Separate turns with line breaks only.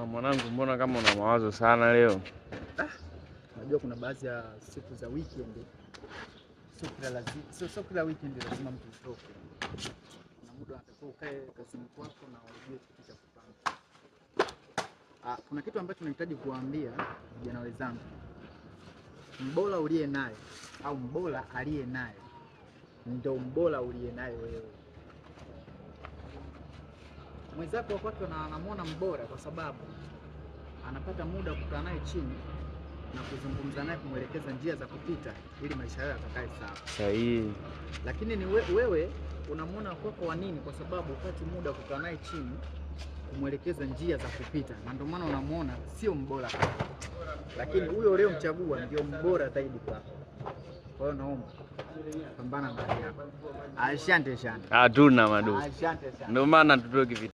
Mwanangu, mbona kama una mawazo sana leo?
Unajua kuna baadhi ya siku za weekend sio kila weekend lazima mtu utoke. Kuna muda unatakiwa ukae kazini kwako na ujue kitu cha kufanya. Kuna kitu ambacho nahitaji kuambia vijana wenzangu. Mbora uliye naye au mbora aliye naye ndio mbora uliye naye wewe. Mwenzako wakati anamuona mbora kwa sababu anapata muda kukaa naye chini na kuzungumza naye, kumwelekeza njia za kupita ili maisha yake yakae sawa.
Sahihi.
Lakini ni wewe unamuona kwako wa nini? Kwa sababu upati muda kukaa naye chini kumwelekeza njia za kupita, na ndio maana unamuona sio mbora. Lakini huyo leo mchagua ndio mbora zaidi kwako. Kwa hiyo naomba pambana na hali yako. Asante sana.
Hatuna madogo.
Asante sana.
Ndio maana tutoki